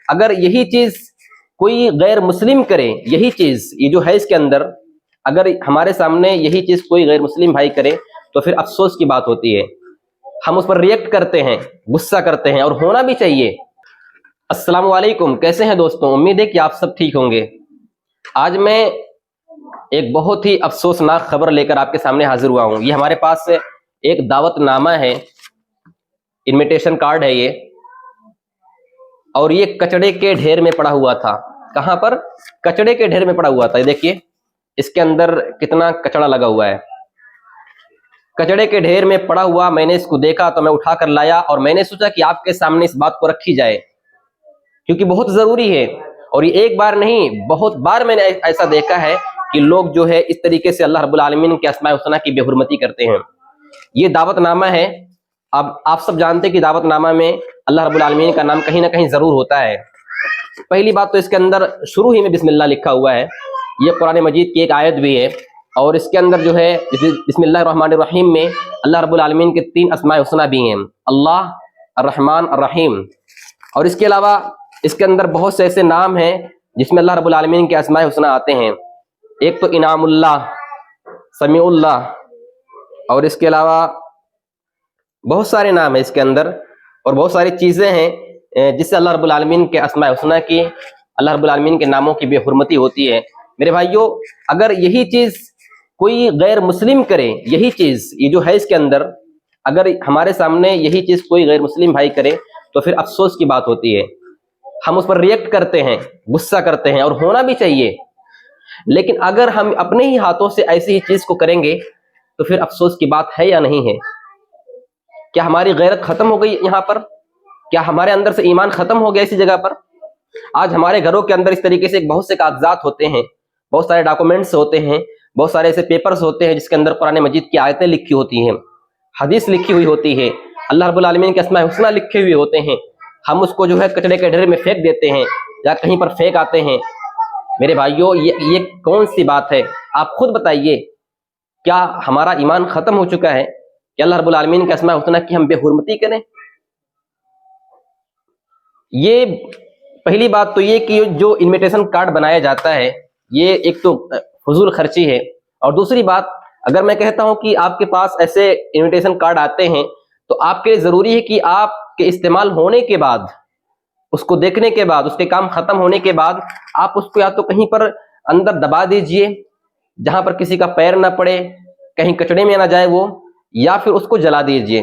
اگر یہی چیز کوئی غیر مسلم کرے، یہی چیز یہ جو ہے اس کے اندر، اگر ہمارے سامنے یہی چیز کوئی غیر مسلم بھائی کرے تو پھر افسوس کی بات ہوتی ہے، ہم اس پر ریئیکٹ کرتے ہیں، غصہ کرتے ہیں، اور ہونا بھی چاہیے۔ السلام علیکم، کیسے ہیں دوستوں؟ امید ہے کہ آپ سب ٹھیک ہوں گے۔ آج میں ایک بہت ہی افسوسناک خبر لے کر آپ کے سامنے حاضر ہوا ہوں۔ یہ ہمارے پاس ایک دعوت نامہ ہے، انویٹیشن کارڈ ہے یہ، اور یہ کچڑے کے ڈھیر میں پڑا ہوا تھا۔ کہاں پر؟ کچڑے کے ڈھیر میں پڑا ہوا تھا۔ یہ دیکھیے اس کے اندر کتنا کچڑا لگا ہوا ہے۔ کچڑے کے ڈھیر میں پڑا ہوا میں نے اس کو دیکھا تو میں اٹھا کر لایا، اور میں نے سوچا کہ آپ کے سامنے اس بات کو رکھی جائے، کیونکہ بہت ضروری ہے۔ اور یہ ایک بار نہیں، بہت بار میں نے ایسا دیکھا ہے کہ لوگ جو ہے اس طریقے سے اللہ رب العالمین کے اسماء الحسنی کی بے حرمتی کرتے ہیں۔ یہ دعوت نامہ ہے۔ اب آپ سب جانتے ہیں کہ دعوت نامہ میں اللہ رب العالمین کا نام کہیں نہ کہیں ضرور ہوتا ہے۔ پہلی بات تو اس کے اندر شروع ہی میں بسم اللہ لکھا ہوا ہے۔ یہ قرآن مجید کی ایک آیت بھی ہے، اور اس کے اندر جو ہے بسم اللہ الرحمن الرحیم میں اللہ رب العالمین کے 3 اسماء الحسنی بھی ہیں، اللہ، الرحمن، الرحیم۔ اور اس کے علاوہ اس کے اندر بہت سے ایسے نام ہیں جس میں اللہ رب العالمین کے اسماء الحسنی آتے ہیں۔ ایک تو انعام اللہ، سمیع اللہ، اور اس کے علاوہ بہت سارے نام ہیں اس کے اندر، اور بہت ساری چیزیں ہیں جس سے اللہ رب العالمین کے اسماء الحسنی کی، اللہ رب العالمین کے ناموں کی بے حرمتی ہوتی ہے۔ میرے بھائیوں، اگر یہی چیز کوئی غیر مسلم کرے، یہی چیز یہ جو ہے اس کے اندر، اگر ہمارے سامنے یہی چیز کوئی غیر مسلم بھائی کرے تو پھر افسوس کی بات ہوتی ہے، ہم اس پر ریئیکٹ کرتے ہیں، غصہ کرتے ہیں، اور ہونا بھی چاہیے۔ لیکن اگر ہم اپنے ہی ہاتھوں سے ایسی ہی چیز کو کریں گے تو پھر افسوس کی بات ہے یا نہیں ہے؟ کیا ہماری غیرت ختم ہو گئی یہاں پر؟ کیا ہمارے اندر سے ایمان ختم ہو گیا اسی جگہ پر؟ آج ہمارے گھروں کے اندر اس طریقے سے بہت سے کاغذات ہوتے ہیں، بہت سارے ڈاکومنٹس ہوتے ہیں، بہت سارے ایسے پیپرز ہوتے ہیں جس کے اندر قرآن مجید کی آیتیں لکھی ہوتی ہیں، حدیث لکھی ہوئی ہوتی ہے، اللہ رب العالمین کے اسماء الحسنی لکھے ہوئے ہوتے ہیں۔ ہم اس کو جو ہے کچڑے کے ڈھیر میں پھینک دیتے ہیں یا کہیں پر پھینک آتے ہیں۔ میرے بھائیوں، یہ کون سی بات ہے؟ آپ خود بتائیے، کیا ہمارا ایمان ختم ہو چکا ہے کہ اللہ رب العالمین کے اسماء الحسنی کی ہم بے حرمتی کریں؟ یہ پہلی بات تو یہ کہ جو انویٹیشن کارڈ بنایا جاتا ہے یہ ایک تو فضول خرچی ہے، اور دوسری بات، اگر میں کہتا ہوں کہ آپ کے پاس ایسے انویٹیشن کارڈ آتے ہیں تو آپ کے لیے ضروری ہے کہ آپ کے استعمال ہونے کے بعد، اس کو دیکھنے کے بعد، اس کے کام ختم ہونے کے بعد آپ اس کو یا تو کہیں پر اندر دبا دیجئے جہاں پر کسی کا پیر نہ پڑے، کہیں کچڑے میں نہ جائے وہ، یا پھر اس کو جلا دیجئے۔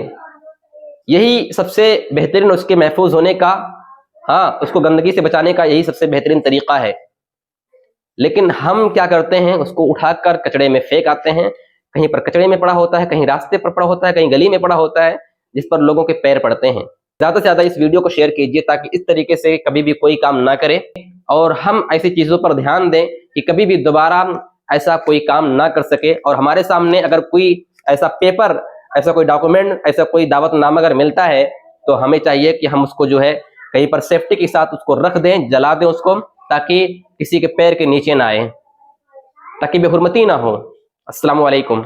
یہی سب سے بہترین اس کے محفوظ ہونے کا، اس کو گندگی سے بچانے کا یہی سب سے بہترین طریقہ ہے۔ لیکن ہم کیا کرتے ہیں؟ اس کو اٹھا کر کچڑے میں پھینک آتے ہیں، کہیں پر کچڑے میں پڑا ہوتا ہے، کہیں راستے پر پڑا ہوتا ہے، کہیں گلی میں پڑا ہوتا ہے جس پر لوگوں کے پیر پڑتے ہیں۔ زیادہ سے زیادہ اس ویڈیو کو شیئر کیجئے تاکہ اس طریقے سے کبھی بھی کوئی کام نہ کرے، اور ہم ایسی چیزوں پر دھیان دیں کہ کبھی بھی دوبارہ ایسا کوئی کام نہ کر سکے۔ اور ہمارے سامنے اگر کوئی ایسا پیپر، ایسا کوئی ڈاکومنٹ، ایسا کوئی دعوت نامہ اگر ملتا ہے تو ہمیں چاہیے کہ ہم اس کو جو ہے کہیں پر سیفٹی کے ساتھ اس کو رکھ دیں، جلا دیں اس کو، تاکہ کسی کے پیر کے نیچے نہ آئے، تاکہ بے حرمتی نہ ہو۔ السلام علیکم۔